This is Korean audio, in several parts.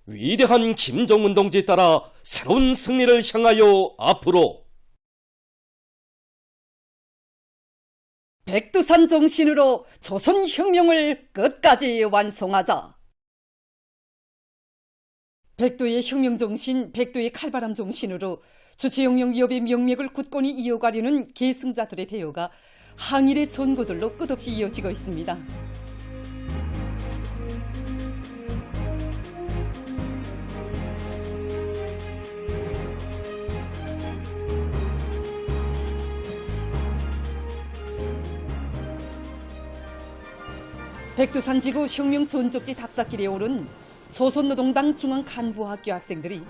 위대한 김정은 동지에 따라 새로운 승리를 향하여 앞으로 백두산 정신으로 조선혁명을 끝까지 완성하자. 백두의 혁명정신, 백두의 칼바람 정신으로 주체혁명기업의 명맥을 굳건히 이어가려는 계승자들의 대여가 항일의 전고들로 끝없이 이어지고 있습니다. 백두산지구 혁명 전적지 답사길에 오른 조선노동당 중앙간부학교 학생들이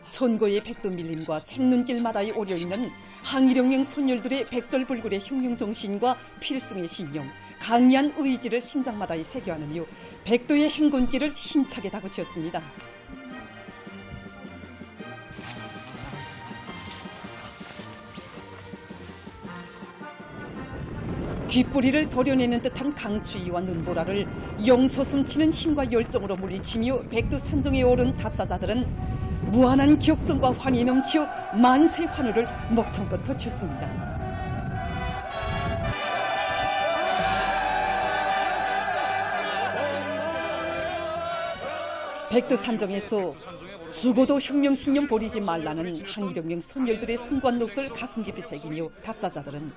천고의 백두밀림과 생눈길마다에 오려있는 항일혁명 선열들의 백절불굴의 혁명정신과 필승의 신념, 강리한 의지를 심장마다에 새겨안으며 백두의 행군길을 힘차게 다그쳤습니다. 귓뿌리를 도려내는 듯한 강추위와 눈보라를 용서숨치는 힘과 열정으로 물리치며 백두산정에 오른 답사자들은 무한한 격정과 환희 넘치어 만세 환호를 목청껏 터쳤습니다. 백두산정에서 죽어도 혁명신념 버리지 말라는 항일혁명 선열들의 순관록을 가슴 깊이 새기며 답사자들은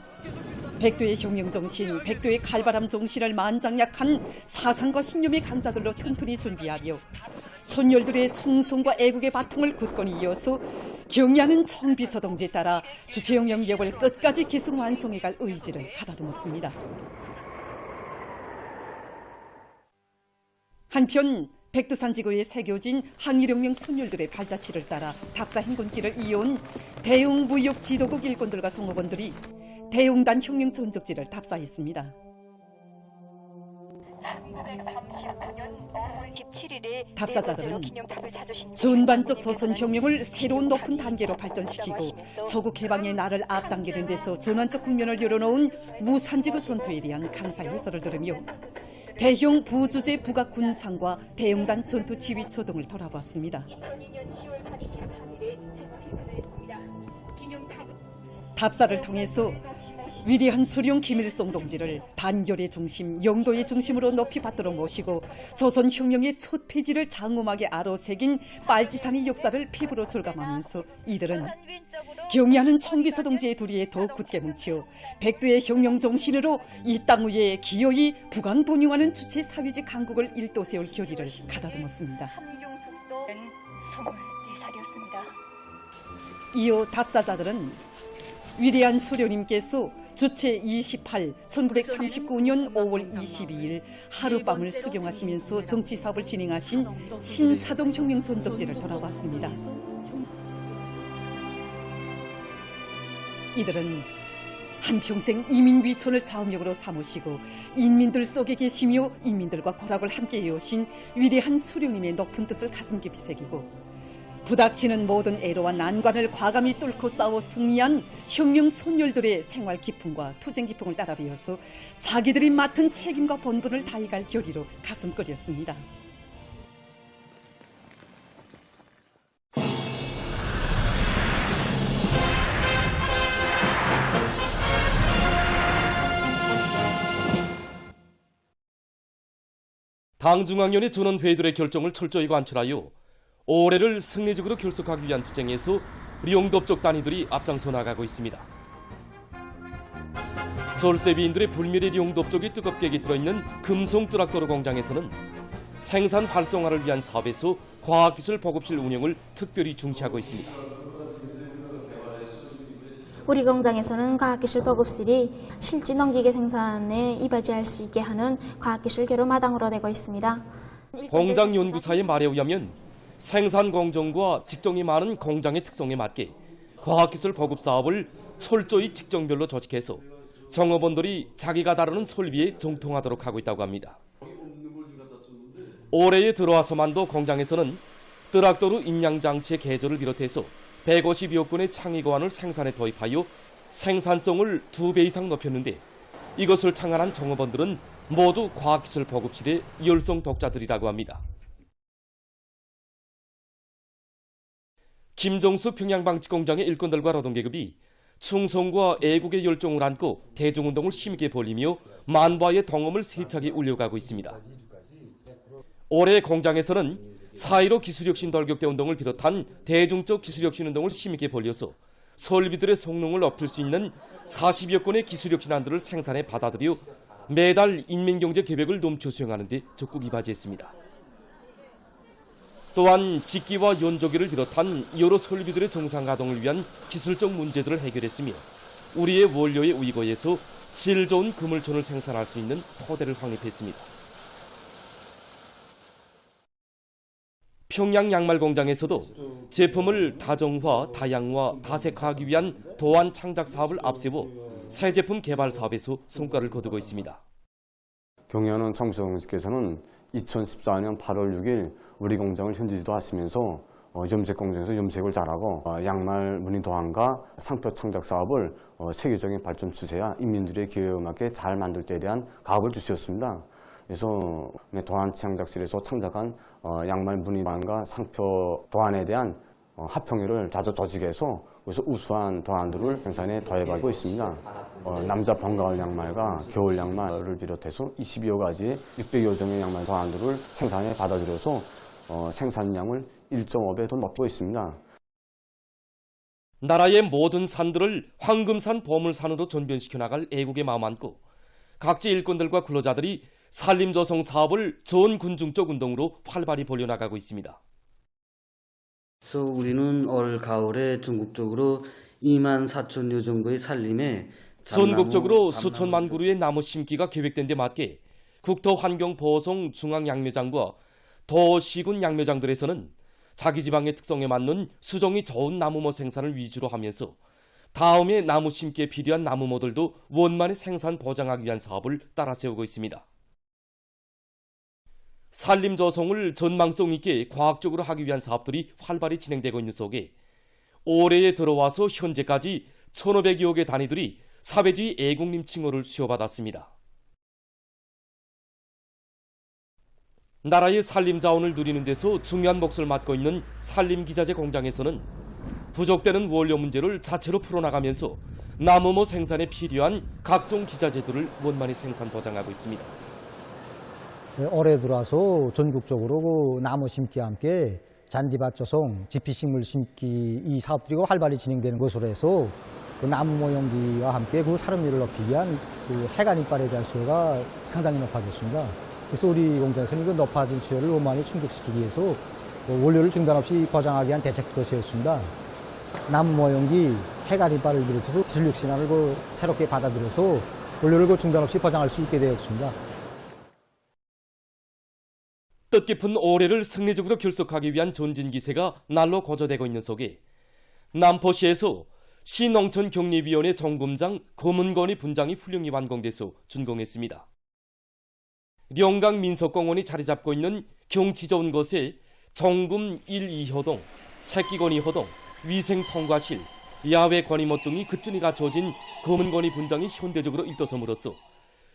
백두의 혁명정신, 백두의 칼바람 정신을 만장약한 사상과 신념의 강자들로 튼튼히 준비하며 선열들의 충성과 애국의 바탕을 굳건히 이어서 경의하는 청비서동지에 따라 주체혁명력을 끝까지 계속 완성해갈 의지를 가다듬었습니다. 한편 백두산지구에 새겨진 항일혁명 선열들의 발자취를 따라 답사 행군길을 이어온 대웅무역 지도국 일꾼들과 종업원들이 대웅단 혁명 전적지를 답사했습니다. 1939년 5월 17일에 답사자들은 전반적 조선혁명을 새로운 높은 단계로 발전시키고 조국 해방의 날을 앞당기는 데서 전환적 국면을 열어놓은 무산지구 전투에 대한 강사의 해설을 들으며 대형 부주제 북악 군상과 대웅단 전투 지휘 초동을 돌아보았습니다. 답사를 통해서 위대한 수령 김일성 동지를 단결의 중심, 영도의 중심으로 높이 받들어 모시고 조선혁명의 첫 페이지를 장엄하게 아로새긴 빨치산의 역사를 피부로 절감하면서 이들은 경의하는 청비서 동지의 두리에 더욱 굳게 뭉치어 백두의 혁명 정신으로 이 땅 위에 기어이 부강본용하는 주체 사회주의 강국을 일도 세울 결의를 가다듬었습니다. 이어 답사자들은 위대한 수령님께서 주체 28, 1939년 5월 22일 하룻밤을 수경하시면서 정치사업을 진행하신 신사동 혁명 전적지를 돌아봤습니다. 이들은 한평생 이민위촌을 좌우명으로 삼으시고 인민들 속에 계시며 인민들과 고락을 함께 이어오신 위대한 수령님의 높은 뜻을 가슴 깊이 새기고 부닥치는 모든 애로와 난관을 과감히 뚫고 싸워 승리한 혁명 선열들의 생활 기풍과 투쟁 기풍을 따라 배워서 자기들이 맡은 책임과 본분을 다해갈 결의로 가슴 끓였습니다. 당중앙위원회 전원회의들의 결정을 철저히 관철하여 올해를 승리적으로 결속하기 위한 투쟁에서 용도쪽 단위들이 앞장서 나가고 있습니다. 졸세비인들의 불멸의 용도쪽이 뜨겁게 깃들어있는 금송 뜨락도로 공장에서는 생산 활성화를 위한 사업에서 과학기술 보급실 운영을 특별히 중시하고 있습니다. 우리 공장에서는 과학기술 보급실이 실지 농기계 생산에 이바지할 수 있게 하는 과학기술 개로 마당으로 되고 있습니다. 공장연구사의 말에 의하면 생산 공정과 직종이 많은 공장의 특성에 맞게 과학기술 보급 사업을 철저히 직종별로 조직해서 종업원들이 자기가 다루는 설비에 정통하도록 하고 있다고 합니다. 올해에 들어와서만도 공장에서는 뜨락도루 인양장치의 개조를 비롯해서 150여 건의 창의고안을 생산에 도입하여 생산성을 2배 이상 높였는데 이것을 창안한 종업원들은 모두 과학기술 보급실의 열성 독자들이라고 합니다. 김정수 평양방직공장의 일꾼들과 노동계급이 충성과 애국의 열정을 안고 대중운동을 힘있게 벌이며 만바의 덩어을 세차게 울려가고 있습니다. 올해 공장에서는 4.15 기술혁신 돌격대 운동을 비롯한 대중적 기술혁신 운동을 힘있게 벌여서 설비들의 성능을 높일 수 있는 40여 건의 기술혁신안들을 생산해 받아들여 매달 인민경제 계획을 넘쳐 수행하는 데 적극 이바지했습니다. 또한 직기와 연조기를 비롯한 여러 설비들의 정상 가동을 위한 기술적 문제들을 해결했으며 우리의 원료에 의거해서 질 좋은 그물촌을 생산할 수 있는 토대를 확립했습니다. 평양 양말 공장에서도 제품을 다정화, 다양화, 다색화하기 위한 도안 창작 사업을 앞세워 새 제품 개발 사업에서 성과를 거두고 있습니다. 경의하는 정수영님께서는 2014년 8월 6일 우리 공장을 현지지도 하시면서 염색 공장에서 염색을 잘하고 양말 무늬 도안과 상표 창작 사업을 세계적인 발전 추세야 인민들의 기회음악에 잘 만들 때에 대한 가업을 주셨습니다. 그래서 도안 창작실에서 창작한 양말 무늬 도안과 상표 도안에 대한 합평회를 자주 조직해서 그래서 우수한 도안들을 생산에 더해가고 있습니다. 남자 봄가을 양말과 겨울 양말을 비롯해서 22여 가지의 600여 종의 양말 도안들을 생산에 받아들여서 생산량을 1.5배 더 높이고 있습니다. 나라의 모든 산들을 황금산 보물산으로 전변시켜 나갈 애국의 마음 안고 각지 일꾼들과 근로자들이 산림조성 사업을 전 군중적 운동으로 활발히 벌여나가고 있습니다. 그래서 우리는 올 가을에 전국적으로 2만 4천여 정도의 산림에 전국적으로 수천만 그루의 나무 심기가 계획된 데 맞게 국토환경보호성 중앙양묘장과 도시군 양묘장들에서는 자기 지방의 특성에 맞는 수종이 좋은 나무모 생산을 위주로 하면서 다음에 나무 심기에 필요한 나무모들도 원만히 생산 보장하기 위한 사업을 따라 세우고 있습니다. 산림 조성을 전망성 있게 과학적으로 하기 위한 사업들이 활발히 진행되고 있는 속에 올해에 들어와서 현재까지 1,500여 개 단위들이 사회주의 애국림 칭호를 수여받았습니다. 나라의 산림 자원을 누리는 데서 중요한 몫을 맡고 있는 산림기자재 공장에서는 부족되는 원료 문제를 자체로 풀어나가면서 나무모 생산에 필요한 각종 기자재들을 원만히 생산 보장하고 있습니다. 올해 들어와서 전국적으로 나무 심기와 함께 잔디밭 조성, 지피식물 심기 이 사업들이 활발히 진행되는 것으로 해서 그 나무 모형기와 함께 그 사료율을 높이기 위한 그 해간 이빨에 대한 수요가 상당히 높아졌습니다. 그래서 우리 공장에서는 그 높아진 수요를 원만히 충족시키기 위해서 원료를 중단 없이 보장하기 위한 대책도 세웠습니다. 나무 모형기, 해간 이빨을 비롯해서 기술력 신안을 새롭게 받아들여서 원료를 중단 없이 보장할 수 있게 되었습니다. 뜻깊은 올해를 승리적으로 결속하기 위한 전진기세가 날로 고조되고 있는 속에 남포시에서 시농촌경리위원회 정금장 검은건이 분장이 훌륭히 완공돼서 준공했습니다. 영강 민속공원이 자리 잡고 있는 경치 좋은 곳에 정금 1, 2호동, 새끼건이 호동, 위생통과실, 야외 건의못 등이 그쯤이 갖춰진 검은건이 분장이 현대적으로 일도섬으로써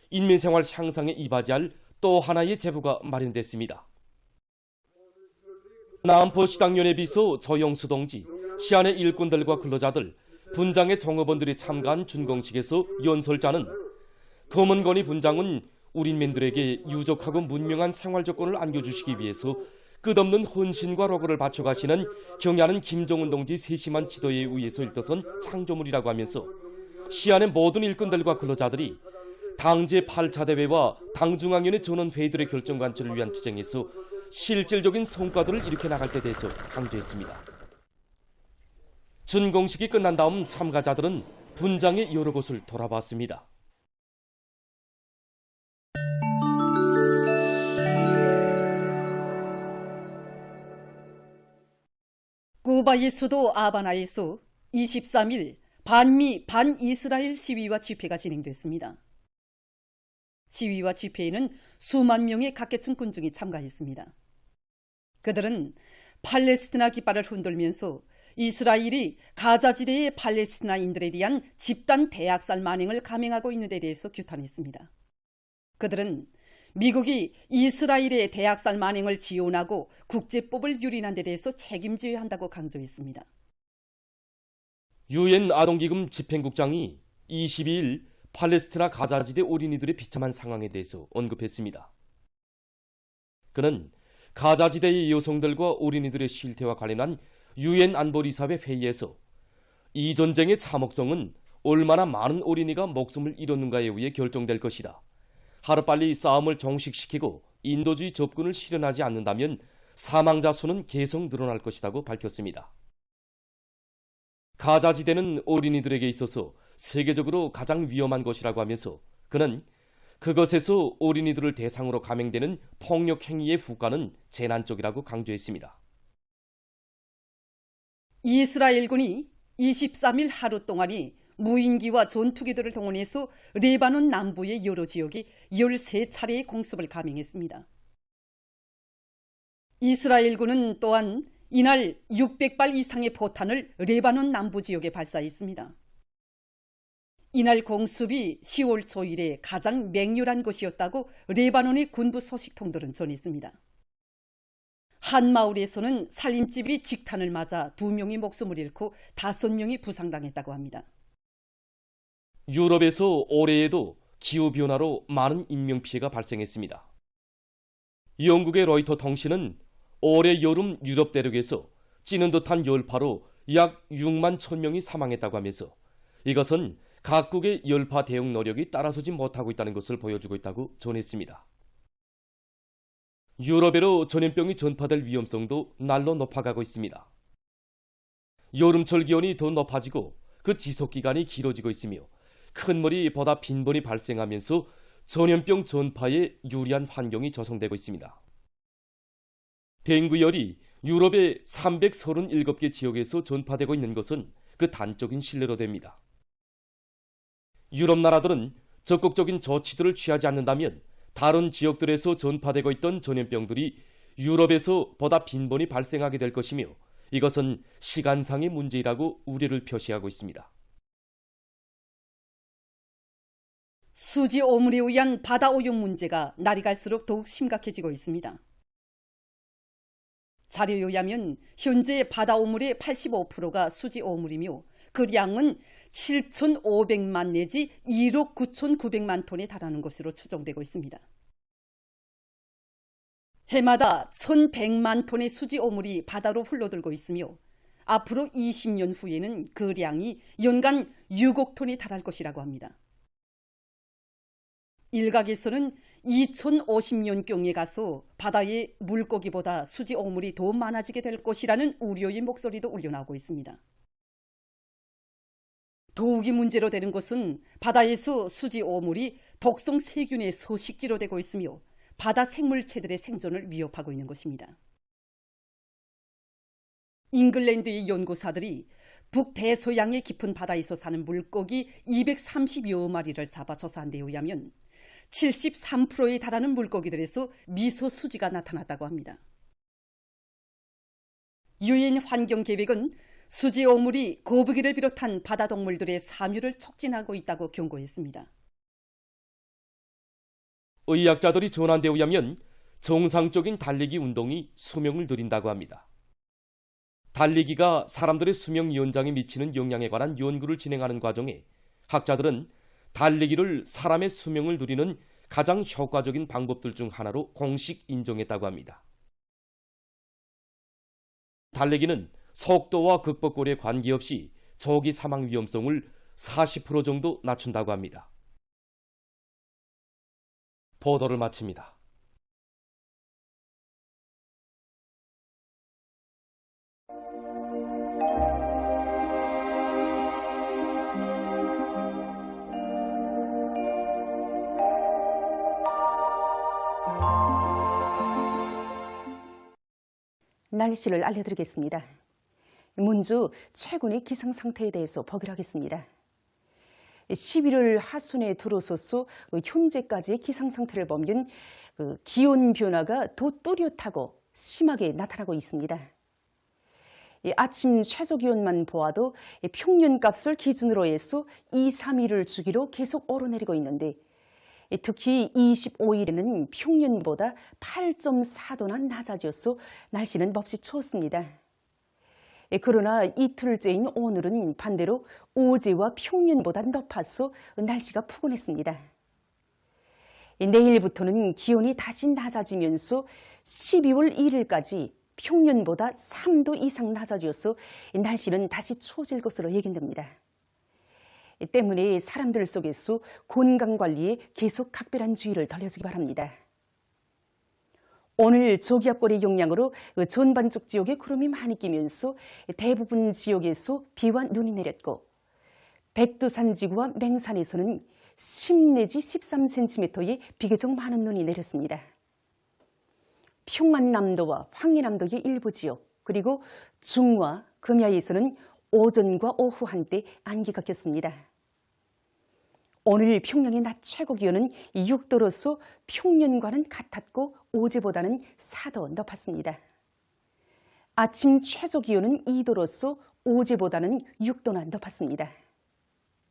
인민생활 향상에 이바지할 또 하나의 제부가 마련됐습니다. 남포시당연회 비서 조영수 동지, 시안의 일꾼들과 근로자들, 분장의 종업원들이 참가한 준공식에서 연설자는 검은건이 분장은 우리민들에게 유족하고 문명한 생활 조건을 안겨주시기 위해서 끝없는 헌신과 로고를 바쳐가시는 경의하는 김정은 동지 세심한 지도에 의해서 일떠선 창조물이라고 하면서 시안의 모든 일꾼들과 근로자들이 당제 8차 대회와 당중앙위원회 전원회의들의 결정 관철을 위한 투쟁에서 실질적인 성과들을 일으켜 나갈 때 대해서 강조했습니다. 준공식이 끝난 다음 참가자들은 분장의 여러 곳을 돌아봤습니다. 쿠바의 수도 아바나에서 23일 반미 반이스라엘 시위와 집회가 진행됐습니다. 시위와 집회에는 수만 명의 각계층 군중이 참가했습니다. 그들은 팔레스티나 깃발을 흔들면서 이스라엘이 가자지대의 팔레스티나인들에 대한 집단 대학살 만행을 감행하고 있는 데 대해서 규탄했습니다. 그들은 미국이 이스라엘의 대학살 만행을 지원하고 국제법을 유린한 데 대해서 책임져야 한다고 강조했습니다. 유엔 아동기금 집행국장이 22일 팔레스티나 가자지대 어린이들의 비참한 상황에 대해서 언급했습니다. 그는 가자지대의 여성들과 어린이들의 실태와 관련한 유엔 안보리사회 회의에서 이 전쟁의 참혹성은 얼마나 많은 어린이가 목숨을 잃었는가에 의해 결정될 것이다. 하루빨리 싸움을 종식시키고 인도주의 접근을 실현하지 않는다면 사망자 수는 계속 늘어날 것이라고 밝혔습니다. 가자지대는 어린이들에게 있어서 세계적으로 가장 위험한 것이라고 하면서 그는 그것에서 어린이들을 대상으로 감행되는 폭력 행위의 후과는 재난적이라고 강조했습니다. 이스라엘군이 23일 하루 동안이 무인기와 전투기들을 동원해서 레바논 남부의 여러 지역이 13차례의 공습을 감행했습니다. 이스라엘군은 또한 이날 600발 이상의 포탄을 레바논 남부 지역에 발사했습니다. 이날 공습이 10월 초일에 가장 맹렬한 것이었다고 레바논의 군부 소식통들은 전했습니다. 한 마을에서는 살림집이 직탄을 맞아 2명이 목숨을 잃고 5명이 부상당했다고 합니다. 유럽에서 올해에도 기후변화로 많은 인명피해가 발생했습니다. 영국의 로이터 통신은 올해 여름 유럽 대륙에서 찌는 듯한 열파로 약 6만 1,000명이 사망했다고 하면서 이것은 각국의 열파 대응 노력이 따라서지 못하고 있다는 것을 보여주고 있다고 전했습니다. 유럽에로 전염병이 전파될 위험성도 날로 높아가고 있습니다. 여름철 기온이 더 높아지고 그 지속기간이 길어지고 있으며 큰 물이 보다 빈번히 발생하면서 전염병 전파에 유리한 환경이 조성되고 있습니다. 댕구열이 유럽의 337개 지역에서 전파되고 있는 것은 그 단적인 신뢰로 됩니다. 유럽 나라들은 적극적인 조치들을 취하지 않는다면 다른 지역들에서 전파되고 있던 전염병들이 유럽에서 보다 빈번히 발생하게 될 것이며 이것은 시간상의 문제이라고 우려를 표시하고 있습니다. 수지 오물에 의한 바다 오염 문제가 날이 갈수록 더욱 심각해지고 있습니다. 자료에 의하면 현재 바다 오물의 85%가 수지 오물이며 그 양은 7,500만 내지 1억 9,900만 톤에 달하는 것으로 추정되고 있습니다. 해마다 1,100만 톤의 수지 오물이 바다로 흘러들고 있으며 앞으로 20년 후에는 그 량이 연간 6억 톤에 달할 것이라고 합니다. 일각에서는 2050년경에 가서 바다에 물고기보다 수지 오물이 더 많아지게 될 것이라는 우려의 목소리도 올려나오고 있습니다. 더욱이 문제로 되는 것은 바다에서 수지 오물이 독성 세균의 서식지로 되고 있으며 바다 생물체들의 생존을 위협하고 있는 것입니다. 잉글랜드의 연구사들이 북대서양의 깊은 바다에서 사는 물고기 230여 마리를 잡아 조사한 데 의하면 73%에 달하는 물고기들에서 미소수지가 나타났다고 합니다. 유엔 환경계획은 수지 오물이 거북이를 비롯한 바다동물들의 사멸을 촉진하고 있다고 경고했습니다. 의학자들이 전한 데 의하면 정상적인 달리기 운동이 수명을 늘린다고 합니다. 달리기가 사람들의 수명 연장에 미치는 영향에 관한 연구를 진행하는 과정에 학자들은 달리기를 사람의 수명을 늘리는 가장 효과적인 방법들 중 하나로 공식 인정했다고 합니다. 달리기는 속도와 극복거리에 관계없이 조기 사망 위험성을 40% 정도 낮춘다고 합니다. 보도를 마칩니다. 날씨를 알려드리겠습니다. 먼저 최근의 기상 상태에 대해서 보기로 하겠습니다. 11월 하순에 들어서서 현재까지의 기상 상태를 보면 기온 변화가 더 뚜렷하고 심하게 나타나고 있습니다. 아침 최저 기온만 보아도 평년값을 기준으로 해서 2, 3일을 주기로 계속 오르내리고 있는데 특히 25일에는 평년보다 8.4도나 낮아져서 날씨는 몹시 추웠습니다. 그러나 이틀째인 오늘은 반대로 어제와 평년보다 높아서 날씨가 푸근했습니다. 내일부터는 기온이 다시 낮아지면서 12월 1일까지 평년보다 3도 이상 낮아져서 날씨는 다시 추워질 것으로 예견됩니다. 때문에 사람들 속에서 건강관리에 계속 각별한 주의를 돌려주기 바랍니다. 오늘 저기압골의 영향으로 전반적 지역에 구름이 많이 끼면서 대부분 지역에서 비와 눈이 내렸고 백두산 지구와 맹산에서는 10 내지 13cm의 비교적 많은 눈이 내렸습니다. 평안남도와 황해남도의 일부 지역 그리고 중과 금야에서는 오전과 오후 한때 안개가 꼈습니다. 오늘 평양의 낮 최고 기온은 6도로서 평년과는 같았고 어제보다는 4도 높았습니다. 아침 최저 기온은 2도로서 어제보다는 6도나 높았습니다.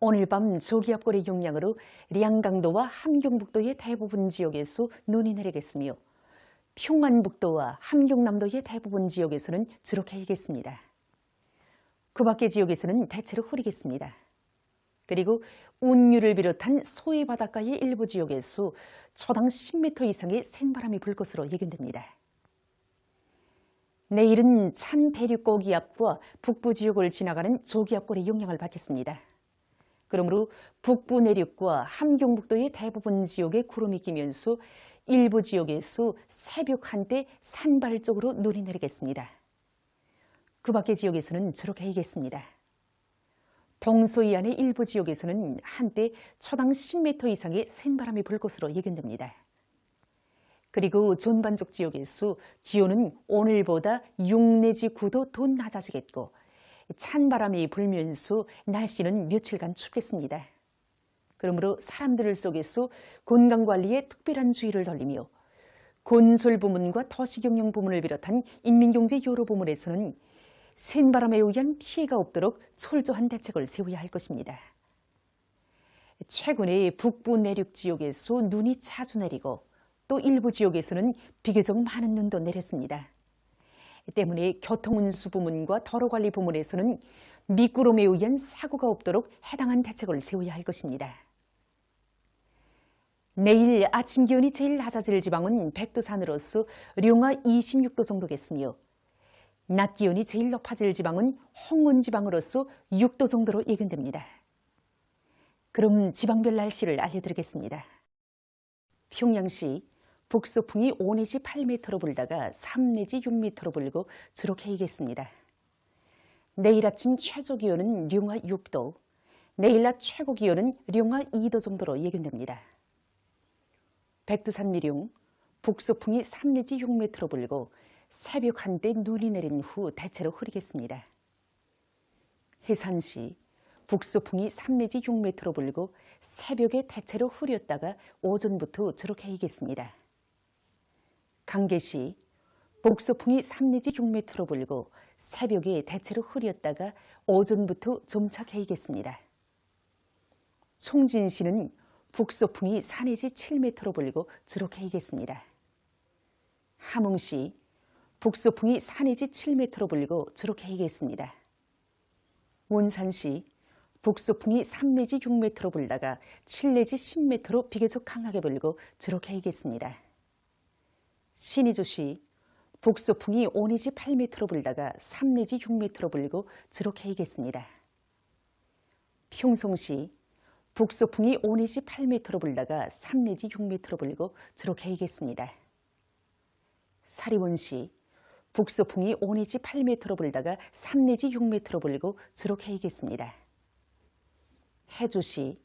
오늘 밤 저기압골의 영향으로 량강도와 함경북도의 대부분 지역에서 눈이 내리겠으며 평안북도와 함경남도의 대부분 지역에서는 주로 개겠습니다. 그 밖의 지역에서는 대체로 흐리겠습니다. 그리고 운유를 비롯한 소해 바닷가의 일부 지역에서 초당 10m 이상의 생바람이 불 것으로 예견됩니다. 내일은 찬 대륙 고기압과 북부 지역을 지나가는 저기압골의 영향을 받겠습니다. 그러므로 북부 내륙과 함경북도의 대부분 지역에 구름이 끼면서 일부 지역에서 새벽 한때 산발적으로 눈이 내리겠습니다. 그 밖의 지역에서는 주로 개겠습니다. 동서이안의 일부 지역에서는 한때 초당 10m 이상의 센바람이 불 것으로 예견됩니다. 그리고 전반적 지역에서 기온은 오늘보다 6 내지 9도 더 낮아지겠고 찬바람이 불면서 날씨는 며칠간 춥겠습니다. 그러므로 사람들 속에서 건강관리에 특별한 주의를 돌리며 건설부문과 도시경영 부문을 비롯한 인민경제 여러 부문에서는 센바람에 의한 피해가 없도록 철저한 대책을 세워야 할 것입니다. 최근에 북부 내륙 지역에서 눈이 자주 내리고 또 일부 지역에서는 비교적 많은 눈도 내렸습니다. 때문에 교통운수부문과 도로관리부문에서는 미끄럼에 의한 사고가 없도록 해당한 대책을 세워야 할 것입니다. 내일 아침 기온이 제일 낮아질 지방은 백두산으로서 룡화 26도 정도겠으며 낮 기온이 제일 높아질 지방은 홍원 지방으로서 6도 정도로 예견됩니다. 그럼 지방별 날씨를 알려드리겠습니다. 평양시 북서풍이 5 내지 8m로 불다가 3 내지 6m로 불고 주로 개이겠습니다. 내일 아침 최저 기온은 룡화 6도, 내일 낮 최고 기온은 룡화 2도 정도로 예견됩니다. 백두산 미룡, 북서풍이 3 내지 6m로 불고 새벽 한때 눈이 내린 후 대체로 흐리겠습니다. 해산시, 북서풍이 3 내지 6m로 불고 새벽에 대체로 흐렸다가 오전부터 주로 개이겠습니다. 강계시, 북서풍이 3 내지 6m로 불고 새벽에 대체로 흐렸다가 오전부터 점차 개이겠습니다. 총진시는 북서풍이 4 내지 7m로 불고 주로 개이겠습니다. 함흥시, 북서풍이 4 내지 7m로 불고 주로 개이겠습니다. 원산시, 북서풍이 3 내지 6m로 불다가 7 내지 10m로 비교적 강하게 불고 주로 개이겠습니다. 신의주시, 북서풍이 5 내지 8m로 불다가 3 내지 6m로 불고 주로 개이겠습니다. 평송시, 북서풍이 5 내지 8m로 불다가 3 내지 6m로 불고 주로 개이겠습니다. 사리원시, 북서풍이 5 내지 8m로 불다가 3 내지 6m로 불고 주로 개이겠습니다. 해주시,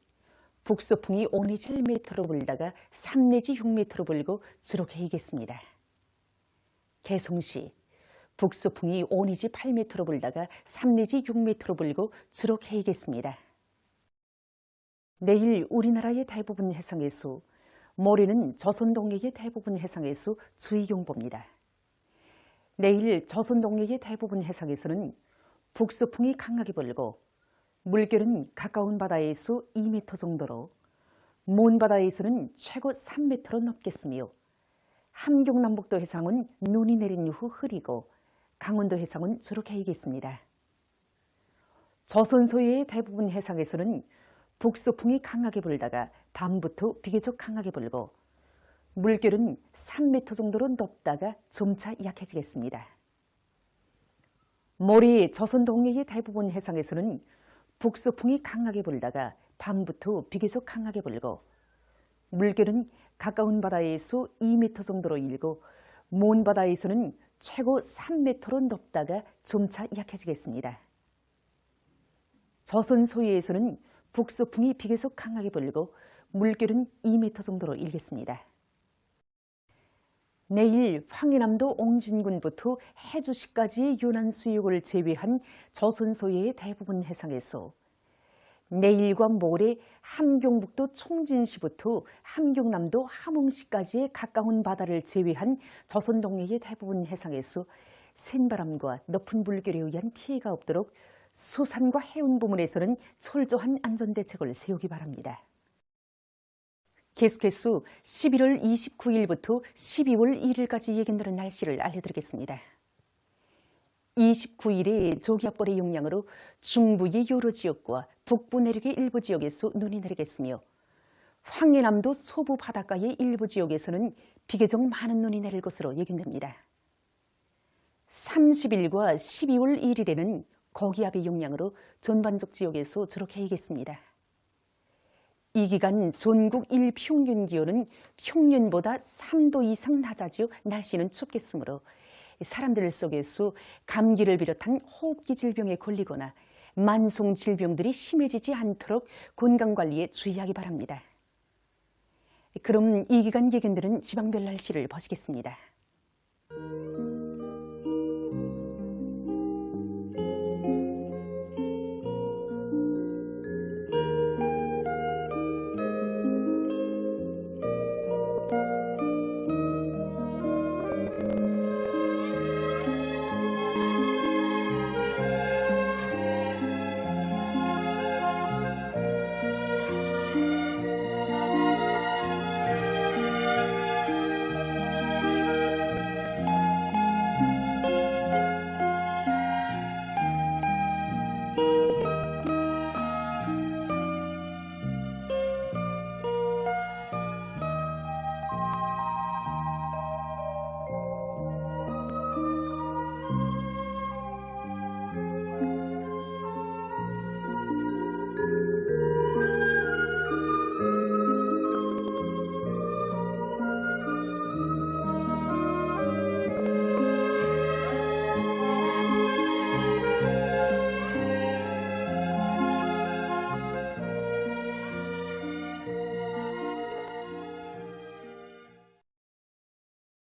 북서풍이 5 내지 8m로 불다가 3 내지 6m로 불고 주로 개이겠습니다. 개송시, 북서풍이 5 내지 8m로 불다가 3 내지 6m로 불고 주로 개이겠습니다. 내일 우리나라의 대부분 해상에서, 모레는 조선 동해의 대부분 해상에서 주의경보입니다. 내일 조선 동해의 대부분 해상에서는 북서풍이 강하게 불고 물결은 가까운 바다에서 2m 정도로 몬바다에서는 최고 3m로 넘겠으며 함경남북도 해상은 눈이 내린 이후 흐리고 강원도 해상은 주로 개이겠습니다. 조선 소유의 대부분 해상에서는 북소풍이 강하게 불다가 밤부터 비교적 강하게 불고 물결은 3m 정도로 높다가 점차 약해지겠습니다. 모리 조선 동해의 대부분 해상에서는 북소풍이 강하게 불다가 밤부터 비교적 강하게 불고 물결은 가까운 바다에서 2m 정도로 일고 먼 바다에서는 최고 3m로 높다가 점차 약해지겠습니다. 조선 소유에서는 북소풍이 비교적 강하게 불고 물결은 2m 정도로 일겠습니다. 내일 황해남도 옹진군부터 해주시까지의 연안 수역을 제외한 조선 소유의 대부분 해상에서 내일과 모레 함경북도 총진시부터 함경남도 함흥시까지의 가까운 바다를 제외한 조선 동해의 대부분 해상에서 센바람과 높은 물결에 의한 피해가 없도록 수산과 해운 부문에서는 철저한 안전대책을 세우기 바랍니다. 계속해서 11월 29일부터 12월 1일까지 예견되는 날씨를 알려드리겠습니다. 29일에 조기압골의 영향으로 중부의 여러 지역과 북부 내륙의 일부 지역에서 눈이 내리겠으며 황해남도 서부 바닷가의 일부 지역에서는 비교적 많은 눈이 내릴 것으로 예견됩니다. 30일과 12월 1일에는 고기압의 영향으로 전반적 지역에서 주로 개이겠습니다. 이 기간 전국 일평균 기온은 평년보다 3도 이상 낮아지어 날씨는 춥겠으므로 사람들 속에서 감기를 비롯한 호흡기 질병에 걸리거나 만성 질병들이 심해지지 않도록 건강관리에 주의하기 바랍니다. 그럼 이 기간 예견되는 지방별 날씨를 보시겠습니다.